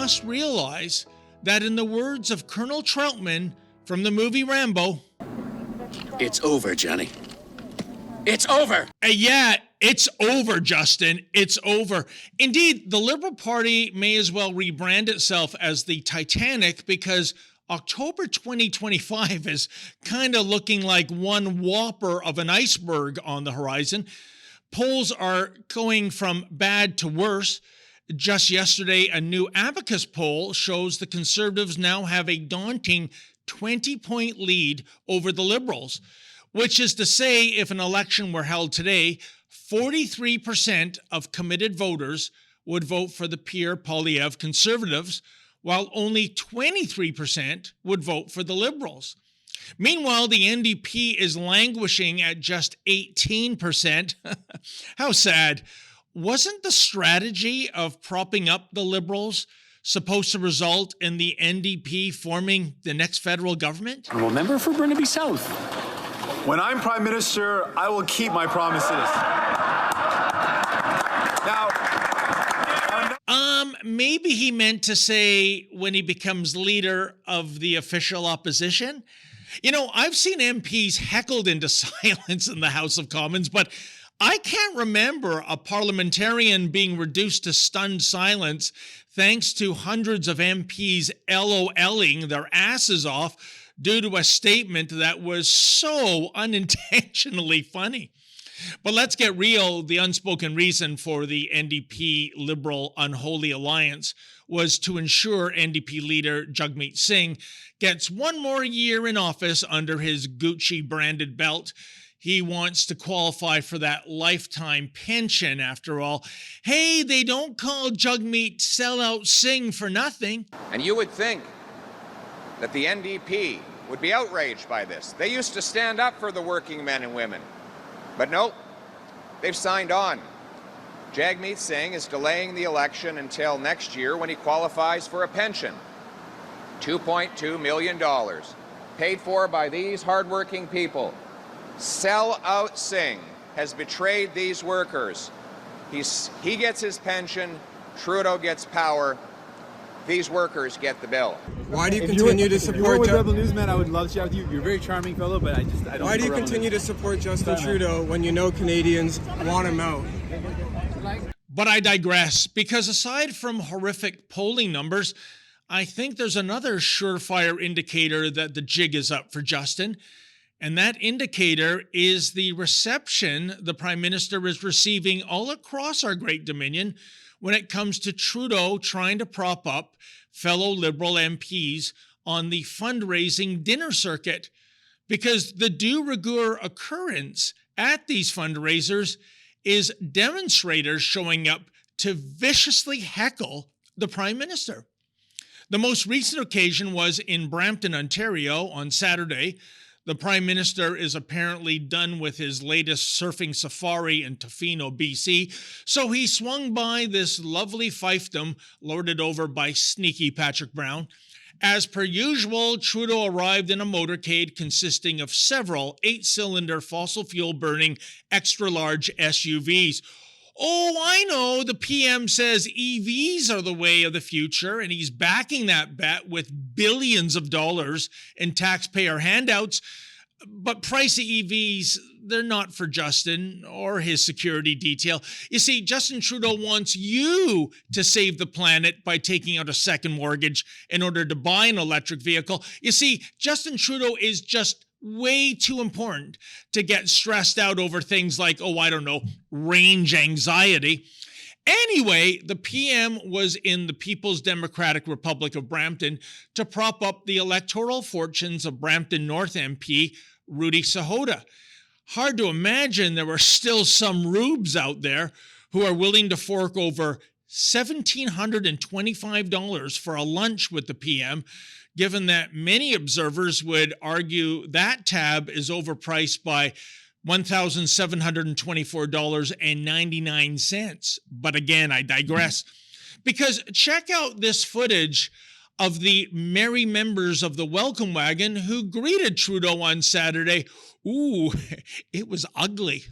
must realize that in the words of Colonel Troutman from the movie Rambo, it's over, Johnny. It's over. Yeah, it's over, Justin. It's over. Indeed, the Liberal Party may as well rebrand itself as the Titanic, because October 2025 is kind of looking like one whopper of an iceberg on the horizon. Polls are going from bad to worse. Just yesterday, a new Abacus poll shows the Conservatives now have a daunting 20-point lead over the Liberals, which is to say, if an election were held today, 43% of committed voters would vote for the Pierre Poilievre Conservatives, while only 23% would vote for the Liberals. Meanwhile, the NDP is languishing at just 18%. How sad. Wasn't the strategy of propping up the Liberals supposed to result in the NDP forming the next federal government? Well, member for Burnaby South. When I'm Prime Minister, I will keep my promises. Now, maybe he meant to say when he becomes leader of the official opposition. You know, I've seen MPs heckled into silence in the House of Commons, but I can't remember a parliamentarian being reduced to stunned silence thanks to hundreds of MPs LOLing their asses off due to a statement that was so unintentionally funny. But let's get real. The unspoken reason for the NDP-Liberal unholy alliance was to ensure NDP leader Jagmeet Singh gets one more year in office under his Gucci-branded belt. He wants to qualify for that lifetime pension, after all. Hey, they don't call Jagmeet Sellout Singh for nothing. And you would think that the NDP would be outraged by this. They used to stand up for the working men and women. But nope, they've signed on. Jagmeet Singh is delaying the election until next year when he qualifies for a pension. $2.2 million, paid for by these hardworking people. Sellout Singh has betrayed these workers. He gets his pension, Trudeau gets power, these workers get the bill. Why do you continue to support... If you were with Rebel Newsman, I would love to chat with you. You're a very charming fellow, but I don't... Why do you continue to support Justin Trudeau when you know Canadians want him out? But I digress, because aside from horrific polling numbers, I think there's another surefire indicator that the jig is up for Justin. And that indicator is the reception the Prime Minister is receiving all across our great Dominion when it comes to Trudeau trying to prop up fellow Liberal MPs on the fundraising dinner circuit. Because the de rigueur occurrence at these fundraisers is demonstrators showing up to viciously heckle the Prime Minister. The most recent occasion was in Brampton, Ontario on Saturday. The Prime Minister is apparently done with his latest surfing safari in Tofino, BC, so he swung by this lovely fiefdom lorded over by sneaky Patrick Brown. As per usual, Trudeau arrived in a motorcade consisting of several 8-cylinder fossil fuel-burning extra-large SUVs. Oh, I know, the PM says EVs are the way of the future, and he's backing that bet with billions of dollars in taxpayer handouts. But pricey EVs, they're not for Justin or his security detail. You see, Justin Trudeau wants you to save the planet by taking out a second mortgage in order to buy an electric vehicle. You see, Justin Trudeau is just way too important to get stressed out over things like, range anxiety. Anyway, the PM was in the People's Democratic Republic of Brampton to prop up the electoral fortunes of Brampton North MP Rudy Sahota. Hard to imagine there were still some rubes out there who are willing to fork over $1,725 for a lunch with the PM, given that many observers would argue that tab is overpriced by $1,724.99. But again, I digress. Because check out this footage of the merry members of the Welcome Wagon who greeted Trudeau on Saturday. Ooh, it was ugly.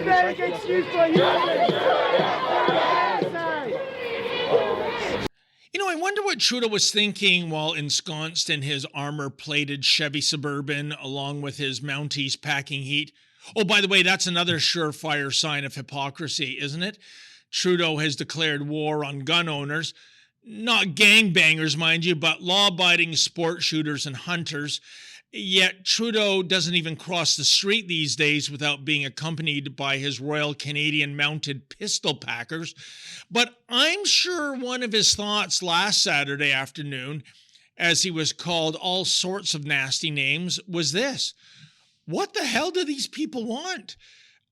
You know, I wonder what Trudeau was thinking while ensconced in his armor-plated Chevy Suburban along with his Mounties packing heat. Oh, by the way, that's another surefire sign of hypocrisy, isn't it? Trudeau has declared war on gun owners. Not gangbangers, mind you, but law-abiding sport shooters and hunters. Yet Trudeau doesn't even cross the street these days without being accompanied by his Royal Canadian Mounted Pistol Packers. But I'm sure one of his thoughts last Saturday afternoon, as he was called all sorts of nasty names, was this: what the hell do these people want?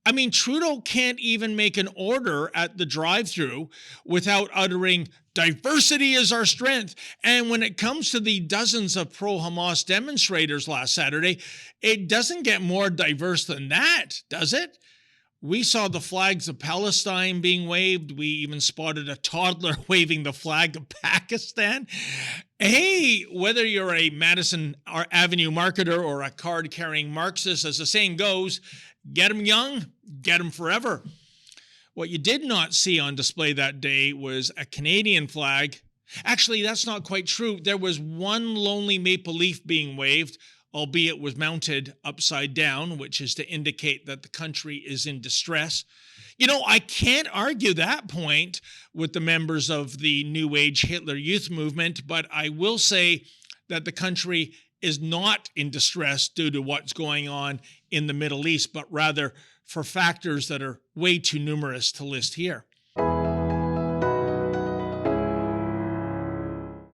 I mean, Trudeau can't even make an order at the drive-thru without uttering, "Diversity is our strength." And when it comes to the dozens of pro-Hamas demonstrators last Saturday, it doesn't get more diverse than that, does it? We saw the flags of Palestine being waved. We even spotted a toddler waving the flag of Pakistan. Hey, whether you're a Madison Avenue marketer or a card-carrying Marxist, as the saying goes, get 'em young, get 'em forever. What you did not see on display that day was a Canadian flag. Actually, that's not quite true. There was one lonely maple leaf being waved, albeit was mounted upside down, which is to indicate that the country is in distress. You know, I can't argue that point with the members of the New Age Hitler Youth Movement, but I will say that the country is not in distress due to what's going on in the Middle East, but rather for factors that are way too numerous to list here.